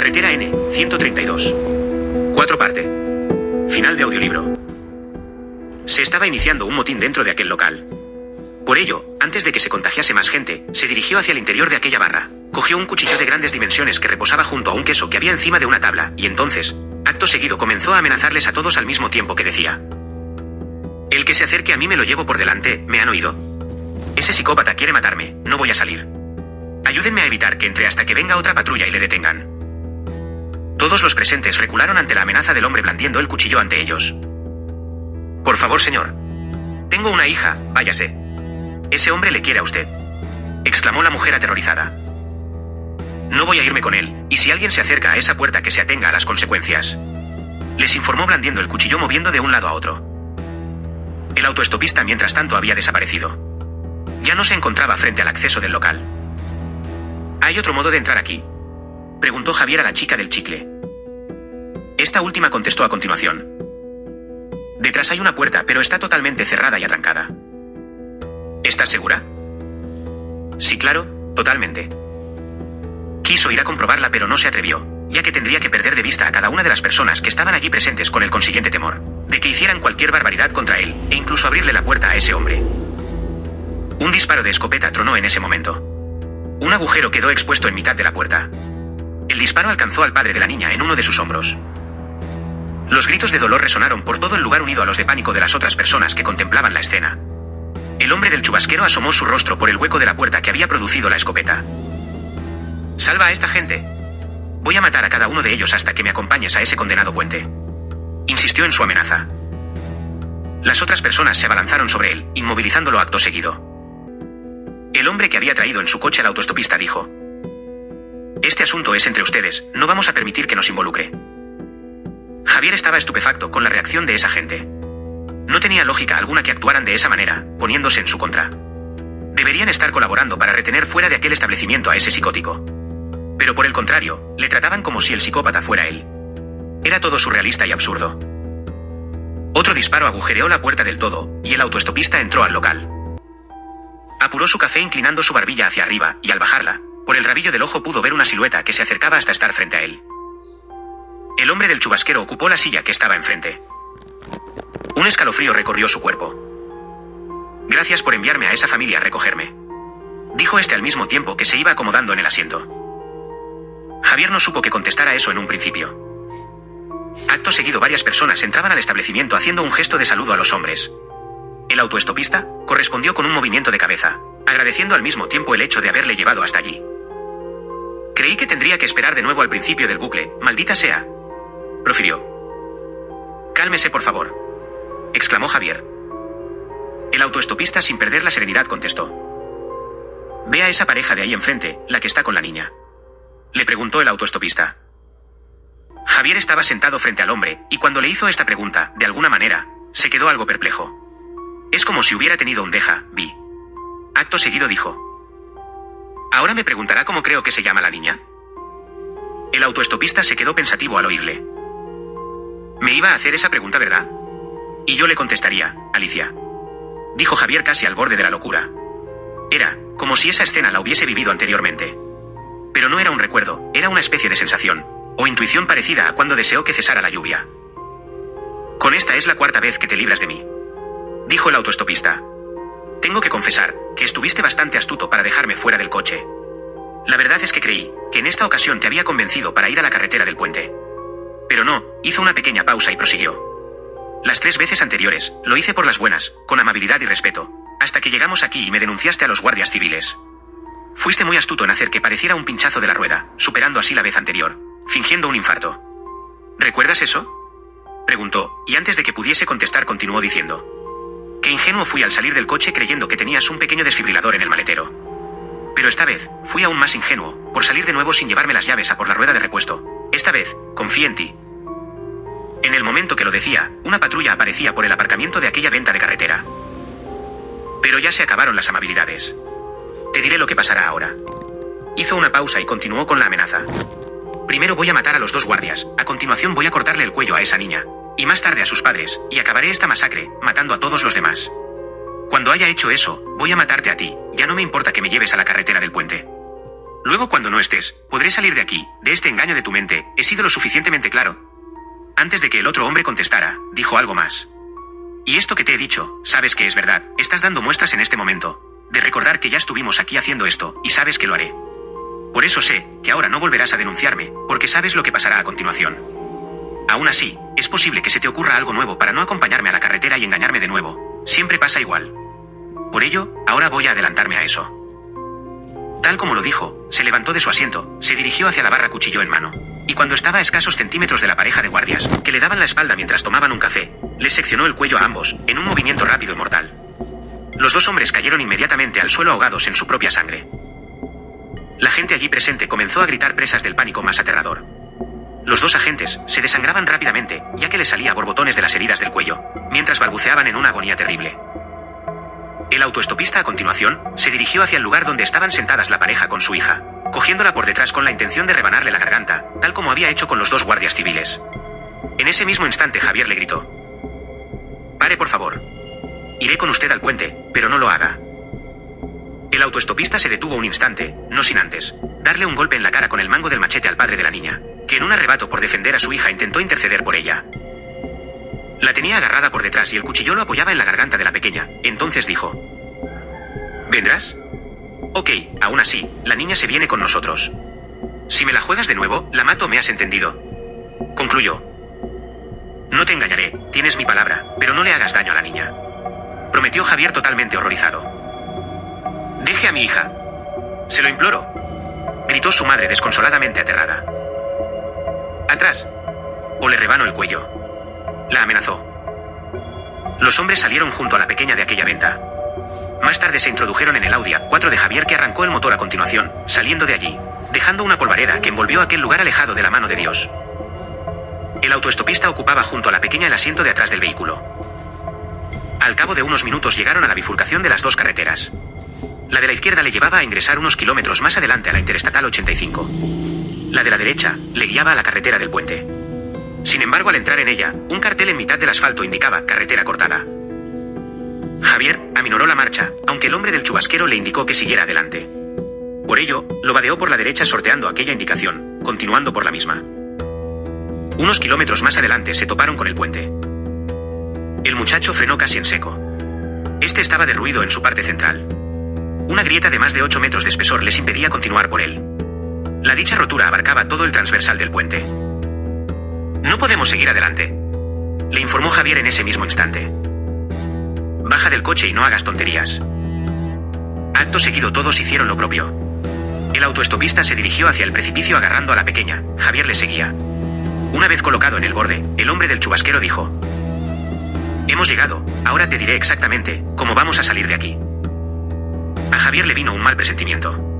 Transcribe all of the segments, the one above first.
Carretera N, 132. 4 parte. Final de audiolibro. Se estaba iniciando un motín dentro de aquel local. Por ello, antes de que se contagiase más gente, se dirigió hacia el interior de aquella barra, cogió un cuchillo de grandes dimensiones que reposaba junto a un queso que había encima de una tabla, y entonces, acto seguido comenzó a amenazarles a todos al mismo tiempo que decía: el que se acerque a mí me lo llevo por delante, ¿me han oído? Ese psicópata quiere matarme, no voy a salir. Ayúdenme a evitar que entre hasta que venga otra patrulla y le detengan. Todos los presentes recularon ante la amenaza del hombre blandiendo el cuchillo ante ellos. Por favor, señor. Tengo una hija, váyase. Ese hombre le quiere a usted, exclamó la mujer aterrorizada. No voy a irme con él, y si alguien se acerca a esa puerta que se atenga a las consecuencias, les informó blandiendo el cuchillo moviendo de un lado a otro. El autoestopista mientras tanto había desaparecido. Ya no se encontraba frente al acceso del local. ¿Hay otro modo de entrar aquí?, preguntó Javier a la chica del chicle. Esta última contestó a continuación: detrás hay una puerta, pero está totalmente cerrada y atrancada. ¿Estás segura? Sí, claro, totalmente. Quiso ir a comprobarla, pero no se atrevió, ya que tendría que perder de vista a cada una de las personas que estaban allí presentes con el consiguiente temor de que hicieran cualquier barbaridad contra él, e incluso abrirle la puerta a ese hombre. Un disparo de escopeta tronó en ese momento. Un agujero quedó expuesto en mitad de la puerta. El disparo alcanzó al padre de la niña en uno de sus hombros. Los gritos de dolor resonaron por todo el lugar unido a los de pánico de las otras personas que contemplaban la escena. El hombre del chubasquero asomó su rostro por el hueco de la puerta que había producido la escopeta. «Salva a esta gente. Voy a matar a cada uno de ellos hasta que me acompañes a ese condenado puente», insistió en su amenaza. Las otras personas se abalanzaron sobre él, inmovilizándolo acto seguido. El hombre que había traído en su coche al autoestopista dijo: «Este asunto es entre ustedes, no vamos a permitir que nos involucre». Javier estaba estupefacto con la reacción de esa gente. No tenía lógica alguna que actuaran de esa manera, poniéndose en su contra. Deberían estar colaborando para retener fuera de aquel establecimiento a ese psicótico. Pero por el contrario, le trataban como si el psicópata fuera él. Era todo surrealista y absurdo. Otro disparo agujereó la puerta del todo, y el autoestopista entró al local. Apuró su café inclinando su barbilla hacia arriba, y al bajarla, por el rabillo del ojo pudo ver una silueta que se acercaba hasta estar frente a él. El hombre del chubasquero ocupó la silla que estaba enfrente. Un escalofrío recorrió su cuerpo. «Gracias por enviarme a esa familia a recogerme», dijo este al mismo tiempo que se iba acomodando en el asiento. Javier no supo qué contestar a eso en un principio. Acto seguido varias personas entraban al establecimiento haciendo un gesto de saludo a los hombres. El autoestopista correspondió con un movimiento de cabeza, agradeciendo al mismo tiempo el hecho de haberle llevado hasta allí. «Creí que tendría que esperar de nuevo al principio del bucle, maldita sea», profirió. «Cálmese, por favor», exclamó Javier. El autoestopista sin perder la serenidad contestó: «Ve a esa pareja de ahí enfrente, la que está con la niña», le preguntó el autoestopista. Javier estaba sentado frente al hombre, y cuando le hizo esta pregunta, de alguna manera, se quedó algo perplejo. Es como si hubiera tenido un déjà vu. Acto seguido dijo: «¿Ahora me preguntará cómo creo que se llama la niña?». El autoestopista se quedó pensativo al oírle. «Me iba a hacer esa pregunta, ¿verdad? Y yo le contestaría, Alicia», dijo Javier casi al borde de la locura. Era como si esa escena la hubiese vivido anteriormente. Pero no era un recuerdo, era una especie de sensación, o intuición parecida a cuando deseó que cesara la lluvia. «Con esta es la 4ª vez que te libras de mí», dijo el autoestopista. «Tengo que confesar que estuviste bastante astuto para dejarme fuera del coche. La verdad es que creí que en esta ocasión te había convencido para ir a la carretera del puente. Pero no», hizo una pequeña pausa y prosiguió. «Las 3 veces anteriores, lo hice por las buenas, con amabilidad y respeto, hasta que llegamos aquí y me denunciaste a los guardias civiles. Fuiste muy astuto en hacer que pareciera un pinchazo de la rueda, superando así la vez anterior, fingiendo un infarto. ¿Recuerdas eso?», preguntó, y antes de que pudiese contestar continuó diciendo: «Qué ingenuo fui al salir del coche creyendo que tenías un pequeño desfibrilador en el maletero. Pero esta vez, fui aún más ingenuo, por salir de nuevo sin llevarme las llaves a por la rueda de repuesto. Esta vez, confié en ti». En el momento que lo decía, una patrulla aparecía por el aparcamiento de aquella venta de carretera. Pero ya se acabaron las amabilidades. «Te diré lo que pasará ahora». Hizo una pausa y continuó con la amenaza. «Primero voy a matar a los 2 guardias, a continuación voy a cortarle el cuello a esa niña, y más tarde a sus padres, y acabaré esta masacre, matando a todos los demás. Cuando haya hecho eso, voy a matarte a ti, ya no me importa que me lleves a la carretera del puente». Luego cuando no estés, podré salir de aquí, de este engaño de tu mente. He sido lo suficientemente claro. Antes de que el otro hombre contestara, dijo algo más. Y esto que te he dicho, sabes que es verdad, estás dando muestras en este momento, de recordar que ya estuvimos aquí haciendo esto, y sabes que lo haré. Por eso sé, que ahora no volverás a denunciarme, porque sabes lo que pasará a continuación. Aún así, es posible que se te ocurra algo nuevo para no acompañarme a la carretera y engañarme de nuevo. Siempre pasa igual. Por ello, ahora voy a adelantarme a eso. Tal como lo dijo, se levantó de su asiento, se dirigió hacia la barra cuchillo en mano. Y cuando estaba a escasos centímetros de la pareja de guardias, que le daban la espalda mientras tomaban un café, les seccionó el cuello a ambos, en un movimiento rápido y mortal. Los dos hombres cayeron inmediatamente al suelo ahogados en su propia sangre. La gente allí presente comenzó a gritar presas del pánico más aterrador. Los dos agentes se desangraban rápidamente, ya que les salía borbotones de las heridas del cuello, mientras balbuceaban en una agonía terrible. El autoestopista a continuación, se dirigió hacia el lugar donde estaban sentadas la pareja con su hija, cogiéndola por detrás con la intención de rebanarle la garganta, tal como había hecho con los dos guardias civiles. En ese mismo instante Javier le gritó: «Pare, por favor. Iré con usted al puente, pero no lo haga». El autoestopista se detuvo un instante, no sin antes darle un golpe en la cara con el mango del machete al padre de la niña, que en un arrebato por defender a su hija intentó interceder por ella. La tenía agarrada por detrás y el cuchillo lo apoyaba en la garganta de la pequeña. Entonces dijo: «¿Vendrás? Ok, aún así, la niña se viene con nosotros. Si me la juegas de nuevo, la mato, ¿me has entendido?», concluyó. «No te engañaré, tienes mi palabra, pero no le hagas daño a la niña», prometió Javier totalmente horrorizado. «Deje a mi hija. Se lo imploro», gritó su madre desconsoladamente aterrada. «Atrás, o le rebano el cuello», la amenazó. Los hombres salieron junto a la pequeña de aquella venta. Más tarde se introdujeron en el Audi A4 de Javier, que arrancó el motor a continuación, saliendo de allí, dejando una polvareda que envolvió aquel lugar alejado de la mano de Dios. El autoestopista ocupaba junto a la pequeña el asiento de atrás del vehículo. Al cabo de unos minutos llegaron a la bifurcación de las dos carreteras. La de la izquierda le llevaba a ingresar unos kilómetros más adelante a la Interestatal 85. La de la derecha le guiaba a la carretera del puente. Sin embargo, al entrar en ella, un cartel en mitad del asfalto indicaba carretera cortada. Javier aminoró la marcha, aunque el hombre del chubasquero le indicó que siguiera adelante. Por ello, lo vadeó por la derecha sorteando aquella indicación, continuando por la misma. Unos kilómetros más adelante se toparon con el puente. El muchacho frenó casi en seco. Este estaba derruido en su parte central. Una grieta de más de 8 metros de espesor les impedía continuar por él. La dicha rotura abarcaba todo el transversal del puente. «No podemos seguir adelante», le informó Javier en ese mismo instante. «Baja del coche y no hagas tonterías». Acto seguido todos hicieron lo propio. El autoestopista se dirigió hacia el precipicio agarrando a la pequeña. Javier le seguía. Una vez colocado en el borde, el hombre del chubasquero dijo: «Hemos llegado, ahora te diré exactamente cómo vamos a salir de aquí». A Javier le vino un mal presentimiento.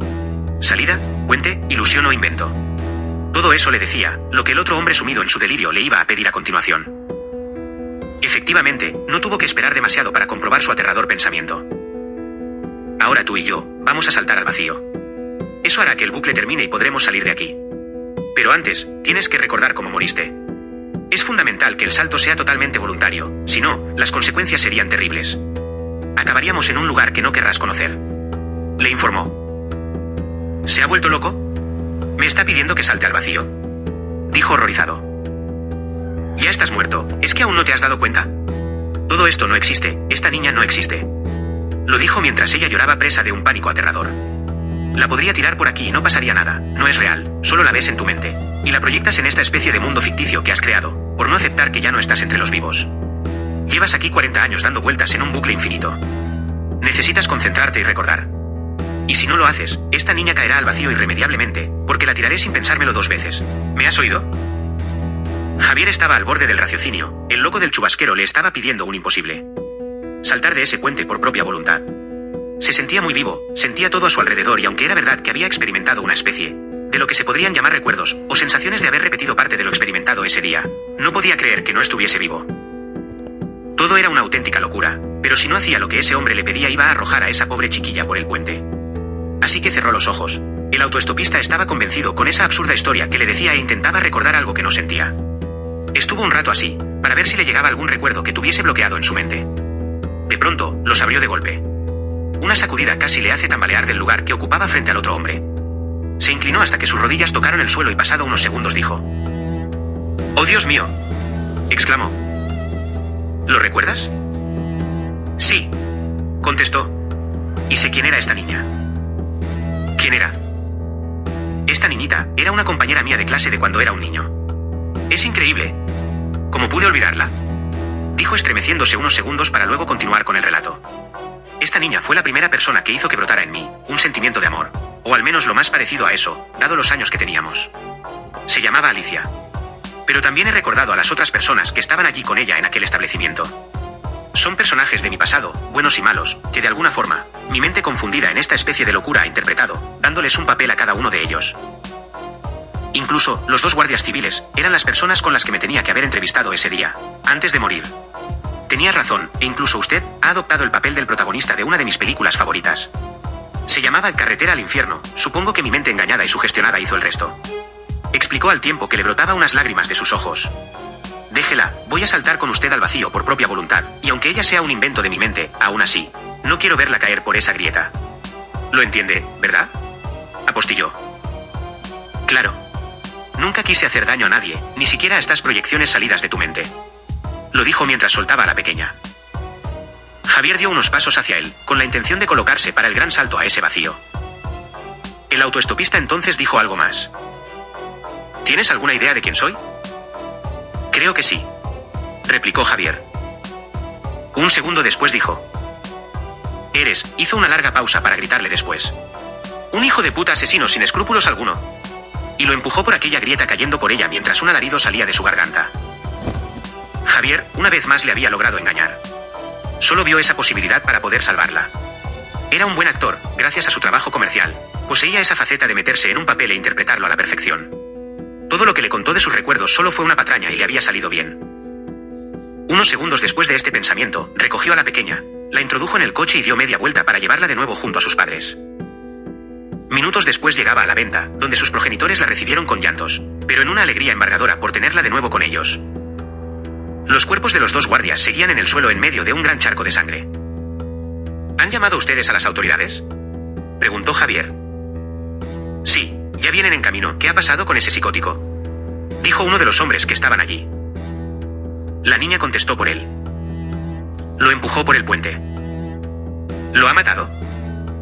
Salida, puente, ilusión o invento. Todo eso le decía lo que el otro hombre sumido en su delirio le iba a pedir a continuación. Efectivamente, no tuvo que esperar demasiado para comprobar su aterrador pensamiento. «Ahora tú y yo, vamos a saltar al vacío. Eso hará que el bucle termine y podremos salir de aquí. Pero antes, tienes que recordar cómo moriste. Es fundamental que el salto sea totalmente voluntario, si no, las consecuencias serían terribles. Acabaríamos en un lugar que no querrás conocer», le informó. «¿Se ha vuelto loco? Me está pidiendo que salte al vacío», dijo horrorizado. «Ya estás muerto, ¿es que aún no te has dado cuenta? Todo esto no existe, esta niña no existe», lo dijo mientras ella lloraba presa de un pánico aterrador. «La podría tirar por aquí y no pasaría nada, no es real, solo la ves en tu mente, y la proyectas en esta especie de mundo ficticio que has creado, por no aceptar que ya no estás entre los vivos. Llevas aquí 40 años dando vueltas en un bucle infinito. Necesitas concentrarte y recordar. Y si no lo haces, esta niña caerá al vacío irremediablemente, porque la tiraré sin pensármelo 2 veces. ¿Me has oído?». Javier estaba al borde del raciocinio. El loco del chubasquero le estaba pidiendo un imposible: saltar de ese puente por propia voluntad. Se sentía muy vivo, sentía todo a su alrededor, y aunque era verdad que había experimentado una especie de lo que se podrían llamar recuerdos, o sensaciones de haber repetido parte de lo experimentado ese día, no podía creer que no estuviese vivo. Todo era una auténtica locura, pero si no hacía lo que ese hombre le pedía, iba a arrojar a esa pobre chiquilla por el puente. Así que cerró los ojos. El autoestopista estaba convencido con esa absurda historia que le decía e intentaba recordar algo que no sentía. Estuvo un rato así, para ver si le llegaba algún recuerdo que tuviese bloqueado en su mente. De pronto, los abrió de golpe. Una sacudida casi le hace tambalear del lugar que ocupaba frente al otro hombre. Se inclinó hasta que sus rodillas tocaron el suelo y pasado unos segundos dijo: «¡Oh, Dios mío!», exclamó. «¿Lo recuerdas?». «Sí», contestó. «Y sé quién era esta niña». «¿Quién era?». «Esta niñita era una compañera mía de clase de cuando era un niño. Es increíble. ¿Cómo pude olvidarla?», dijo estremeciéndose unos segundos para luego continuar con el relato. «Esta niña fue la primera persona que hizo que brotara en mí un sentimiento de amor, o al menos lo más parecido a eso, dado los años que teníamos. Se llamaba Alicia. Pero también he recordado a las otras personas que estaban allí con ella en aquel establecimiento. Son personajes de mi pasado, buenos y malos, que de alguna forma, mi mente confundida en esta especie de locura ha interpretado, dándoles un papel a cada uno de ellos. Incluso, los 2 guardias civiles, eran las personas con las que me tenía que haber entrevistado ese día, antes de morir. Tenía razón, e incluso usted ha adoptado el papel del protagonista de una de mis películas favoritas. Se llamaba Carretera al infierno, supongo que mi mente engañada y sugestionada hizo el resto», explicó al tiempo que le brotaba unas lágrimas de sus ojos. «Déjela, voy a saltar con usted al vacío por propia voluntad, y aunque ella sea un invento de mi mente, aún así, no quiero verla caer por esa grieta. ¿Lo entiende, verdad?», apostilló. «Claro. Nunca quise hacer daño a nadie, ni siquiera a estas proyecciones salidas de tu mente», lo dijo mientras soltaba a la pequeña. Javier dio unos pasos hacia él, con la intención de colocarse para el gran salto a ese vacío. El autoestopista entonces dijo algo más. «¿Tienes alguna idea de quién soy?». «Creo que sí», replicó Javier. Un segundo después dijo: «Eres», hizo una larga pausa para gritarle después: «un hijo de puta asesino sin escrúpulos alguno». Y lo empujó por aquella grieta cayendo por ella mientras un alarido salía de su garganta. Javier, una vez más, le había logrado engañar. Solo vio esa posibilidad para poder salvarla. Era un buen actor, gracias a su trabajo comercial. Poseía esa faceta de meterse en un papel e interpretarlo a la perfección. Todo lo que le contó de sus recuerdos solo fue una patraña y le había salido bien. Unos segundos después de este pensamiento, recogió a la pequeña, la introdujo en el coche y dio media vuelta para llevarla de nuevo junto a sus padres. Minutos después llegaba a la venta, donde sus progenitores la recibieron con llantos, pero en una alegría embargadora por tenerla de nuevo con ellos. Los cuerpos de los 2 guardias seguían en el suelo en medio de un gran charco de sangre. «¿Han llamado ustedes a las autoridades?», preguntó Javier. «Sí, ya vienen en camino. ¿Qué ha pasado con ese psicótico?», dijo uno de los hombres que estaban allí. La niña contestó por él. «Lo empujó por el puente». «¿Lo ha matado?»,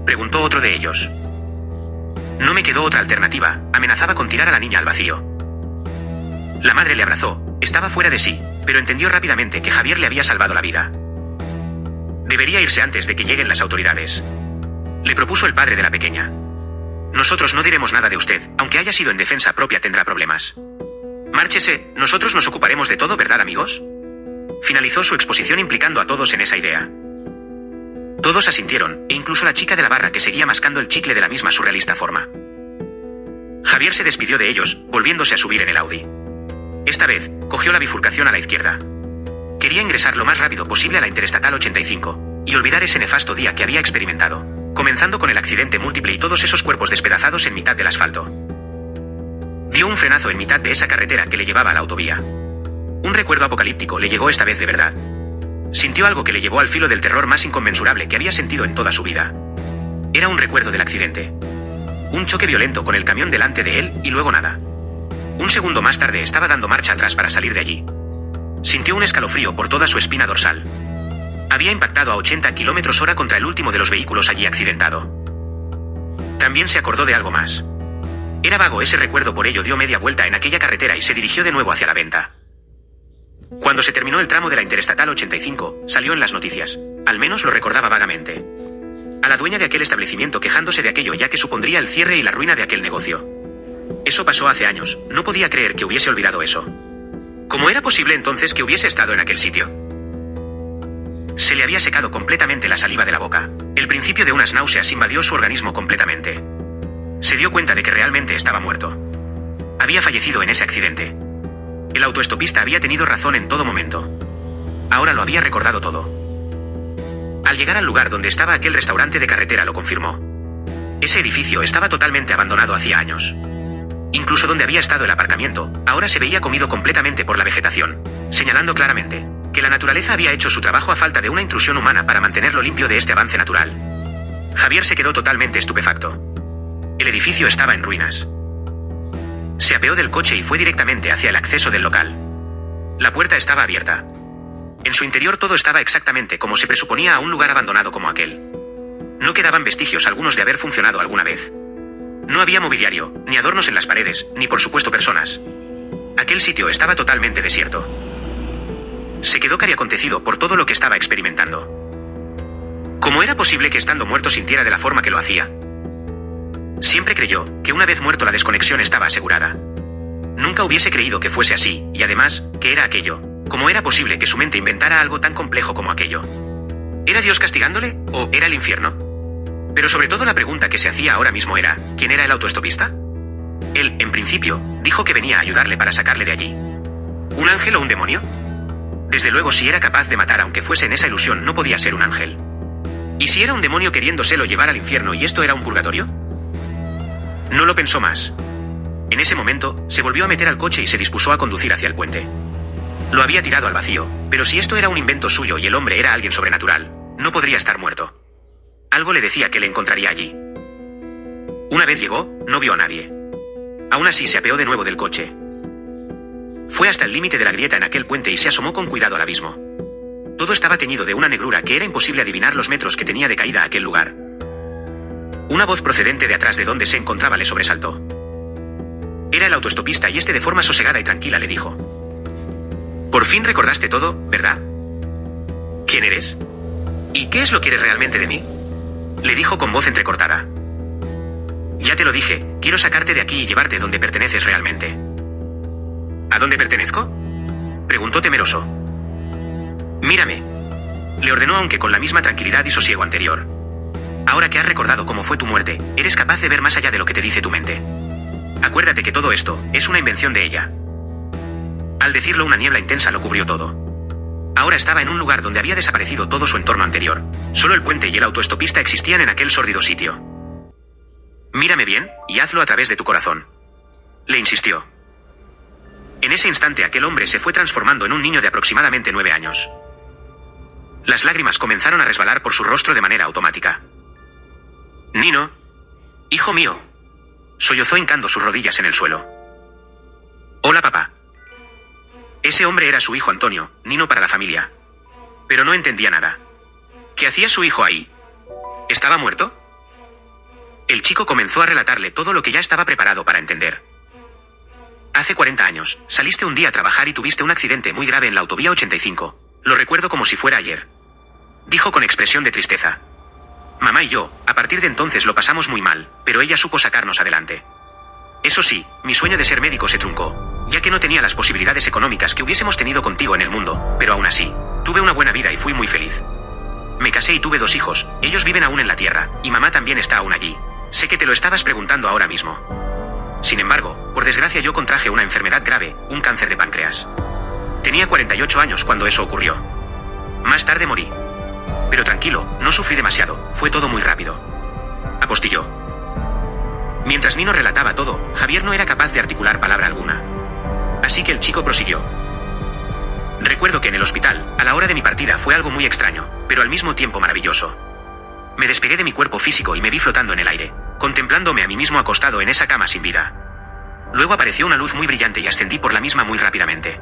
preguntó otro de ellos. No me quedó otra alternativa, amenazaba con tirar a la niña al vacío. La madre le abrazó, estaba fuera de sí, pero entendió rápidamente que Javier le había salvado la vida. «Debería irse antes de que lleguen las autoridades», le propuso el padre de la pequeña. «Nosotros no diremos nada de usted, aunque haya sido en defensa propia tendrá problemas. Márchese, nosotros nos ocuparemos de todo, ¿verdad, amigos?». Finalizó su exposición implicando a todos en esa idea. Todos asintieron, e incluso la chica de la barra que seguía mascando el chicle de la misma surrealista forma. Javier se despidió de ellos, volviéndose a subir en el Audi. Esta vez, cogió la bifurcación a la izquierda. Quería ingresar lo más rápido posible a la Interestatal 85, y olvidar ese nefasto día que había experimentado, comenzando con el accidente múltiple y todos esos cuerpos despedazados en mitad del asfalto. Dio un frenazo en mitad de esa carretera que le llevaba a la autovía. Un recuerdo apocalíptico le llegó esta vez de verdad. Sintió algo que le llevó al filo del terror más inconmensurable que había sentido en toda su vida. Era un recuerdo del accidente. Un choque violento con el camión delante de él y luego nada. Un segundo más tarde estaba dando marcha atrás para salir de allí. Sintió un escalofrío por toda su espina dorsal. Había impactado a 80 km/h contra el último de los vehículos allí accidentado. También se acordó de algo más. Era vago ese recuerdo, por ello dio media vuelta en aquella carretera y se dirigió de nuevo hacia la venta. Cuando se terminó el tramo de la Interestatal 85, salió en las noticias, al menos lo recordaba vagamente. A la dueña de aquel establecimiento quejándose de aquello ya que supondría el cierre y la ruina de aquel negocio. Eso pasó hace años, no podía creer que hubiese olvidado eso. ¿Cómo era posible entonces que hubiese estado en aquel sitio? Se le había secado completamente la saliva de la boca. El principio de unas náuseas invadió su organismo completamente. Se dio cuenta de que realmente estaba muerto. Había fallecido en ese accidente. El autoestopista había tenido razón en todo momento. Ahora lo había recordado todo. Al llegar al lugar donde estaba aquel restaurante de carretera lo confirmó. Ese edificio estaba totalmente abandonado hacía años. Incluso donde había estado el aparcamiento, ahora se veía comido completamente por la vegetación, señalando claramente que la naturaleza había hecho su trabajo a falta de una intrusión humana para mantenerlo limpio de este avance natural. Javier se quedó totalmente estupefacto. El edificio estaba en ruinas. Se apeó del coche y fue directamente hacia el acceso del local. La puerta estaba abierta. En su interior todo estaba exactamente como se presuponía a un lugar abandonado como aquel. No quedaban vestigios algunos de haber funcionado alguna vez. No había mobiliario, ni adornos en las paredes, ni por supuesto personas. Aquel sitio estaba totalmente desierto. Se quedó cariacontecido por todo lo que estaba experimentando. ¿Cómo era posible que estando muerto sintiera de la forma que lo hacía? Siempre creyó que una vez muerto la desconexión estaba asegurada. Nunca hubiese creído que fuese así, y además, que era aquello. ¿Cómo era posible que su mente inventara algo tan complejo como aquello? ¿Era Dios castigándole, o era el infierno? Pero sobre todo la pregunta que se hacía ahora mismo era, ¿quién era el autoestopista? Él, en principio, dijo que venía a ayudarle para sacarle de allí. ¿Un ángel o un demonio? Desde luego, si era capaz de matar aunque fuese en esa ilusión, no podía ser un ángel. ¿Y si era un demonio queriéndoselo llevar al infierno y esto era un purgatorio? No lo pensó más. En ese momento, se volvió a meter al coche y se dispuso a conducir hacia el puente. Lo había tirado al vacío, pero si esto era un invento suyo y el hombre era alguien sobrenatural, no podría estar muerto. Algo le decía que le encontraría allí. Una vez llegó, no vio a nadie. Aún así se apeó de nuevo del coche. Fue hasta el límite de la grieta en aquel puente y se asomó con cuidado al abismo. Todo estaba teñido de una negrura que era imposible adivinar los metros que tenía de caída aquel lugar. Una voz procedente de atrás de donde se encontraba le sobresaltó. Era el autoestopista y este de forma sosegada y tranquila le dijo: «Por fin recordaste todo, ¿verdad? ¿Quién eres? ¿Y qué es lo que eres realmente de mí?», le dijo con voz entrecortada. «Ya te lo dije, quiero sacarte de aquí y llevarte donde perteneces realmente». «¿A dónde pertenezco?», preguntó temeroso. «Mírame», le ordenó, aunque con la misma tranquilidad y sosiego anterior. «Ahora que has recordado cómo fue tu muerte, eres capaz de ver más allá de lo que te dice tu mente. Acuérdate que todo esto es una invención de ella». Al decirlo, una niebla intensa lo cubrió todo. Ahora estaba en un lugar donde había desaparecido todo su entorno anterior. Solo el puente y el autoestopista existían en aquel sórdido sitio. «Mírame bien, y hazlo a través de tu corazón», le insistió. En ese instante aquel hombre se fue transformando en un niño de aproximadamente 9 años. Las lágrimas comenzaron a resbalar por su rostro de manera automática. «Nino, hijo mío», sollozó hincando sus rodillas en el suelo. «Hola, papá». Ese hombre era su hijo Antonio, Nino para la familia. Pero no entendía nada. ¿Qué hacía su hijo ahí? ¿Estaba muerto? El chico comenzó a relatarle todo lo que ya estaba preparado para entender. «Hace 40 años, saliste un día a trabajar y tuviste un accidente muy grave en la autovía 85. Lo recuerdo como si fuera ayer», dijo con expresión de tristeza. «Mamá y yo, a partir de entonces lo pasamos muy mal, pero ella supo sacarnos adelante. Eso sí, mi sueño de ser médico se truncó, ya que no tenía las posibilidades económicas que hubiésemos tenido contigo en el mundo, pero aún así, tuve una buena vida y fui muy feliz. Me casé y tuve 2 hijos, ellos viven aún en la tierra, y mamá también está aún allí. Sé que te lo estabas preguntando ahora mismo. Sin embargo, por desgracia yo contraje una enfermedad grave, un cáncer de páncreas. Tenía 48 años cuando eso ocurrió. Más tarde morí. Pero tranquilo, no sufrí demasiado, fue todo muy rápido», apostilló. Mientras Nino relataba todo, Javier no era capaz de articular palabra alguna. Así que el chico prosiguió. «Recuerdo que en el hospital, a la hora de mi partida, fue algo muy extraño, pero al mismo tiempo maravilloso. Me despegué de mi cuerpo físico y me vi flotando en el aire, contemplándome a mí mismo acostado en esa cama sin vida. Luego apareció una luz muy brillante y ascendí por la misma muy rápidamente.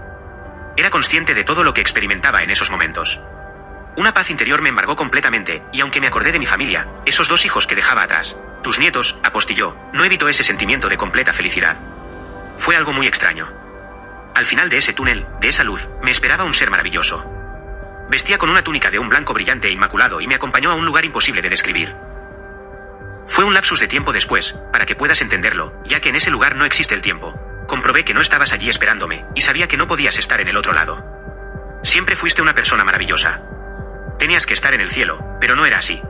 Era consciente de todo lo que experimentaba en esos momentos. Una paz interior me embargó completamente, y aunque me acordé de mi familia, esos 2 hijos que dejaba atrás, tus nietos, apostilló, no evitó ese sentimiento de completa felicidad. Fue algo muy extraño. Al final de ese túnel, de esa luz, me esperaba un ser maravilloso. Vestía con una túnica de un blanco brillante e inmaculado y me acompañó a un lugar imposible de describir. Fue un lapsus de tiempo después, para que puedas entenderlo, ya que en ese lugar no existe el tiempo. Comprobé que no estabas allí esperándome, y sabía que no podías estar en el otro lado. Siempre fuiste una persona maravillosa. Tenías que estar en el cielo, pero no era así.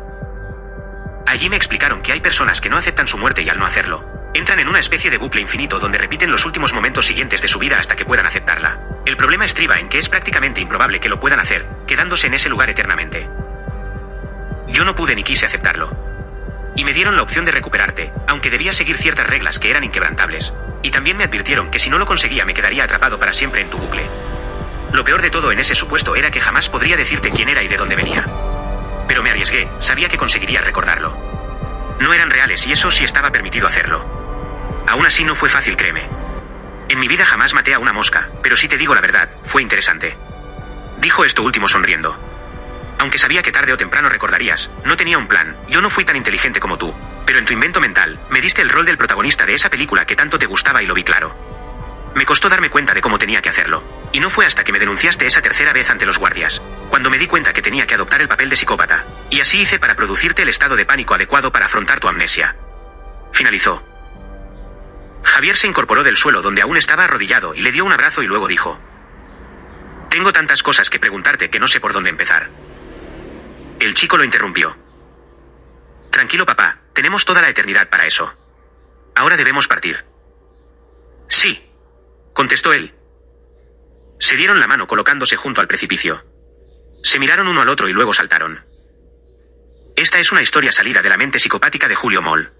Allí me explicaron que hay personas que no aceptan su muerte y al no hacerlo, entran en una especie de bucle infinito donde repiten los últimos momentos siguientes de su vida hasta que puedan aceptarla. El problema estriba en que es prácticamente improbable que lo puedan hacer, quedándose en ese lugar eternamente. Yo no pude ni quise aceptarlo. Y me dieron la opción de recuperarte, aunque debía seguir ciertas reglas que eran inquebrantables. Y también me advirtieron que si no lo conseguía me quedaría atrapado para siempre en tu bucle. Lo peor de todo en ese supuesto era que jamás podría decirte quién era y de dónde venía. Pero me arriesgué, sabía que conseguiría recordarlo. No eran reales y eso sí estaba permitido hacerlo. Aún así no fue fácil, créeme. En mi vida jamás maté a una mosca, pero si te digo la verdad, fue interesante. Dijo esto último sonriendo. Aunque sabía que tarde o temprano recordarías, no tenía un plan, yo no fui tan inteligente como tú, pero en tu invento mental, me diste el rol del protagonista de esa película que tanto te gustaba y lo vi claro. Me costó darme cuenta de cómo tenía que hacerlo, y no fue hasta que me denunciaste esa tercera vez ante los guardias, cuando me di cuenta que tenía que adoptar el papel de psicópata, y así hice para producirte el estado de pánico adecuado para afrontar tu amnesia. Finalizó. Javier se incorporó del suelo donde aún estaba arrodillado y le dio un abrazo y luego dijo: tengo tantas cosas que preguntarte que no sé por dónde empezar. El chico lo interrumpió. Tranquilo, papá, tenemos toda la eternidad para eso. Ahora debemos partir. Sí, contestó él. Se dieron la mano colocándose junto al precipicio. Se miraron uno al otro y luego saltaron. Esta es una historia salida de la mente psicopática de Julio Moll.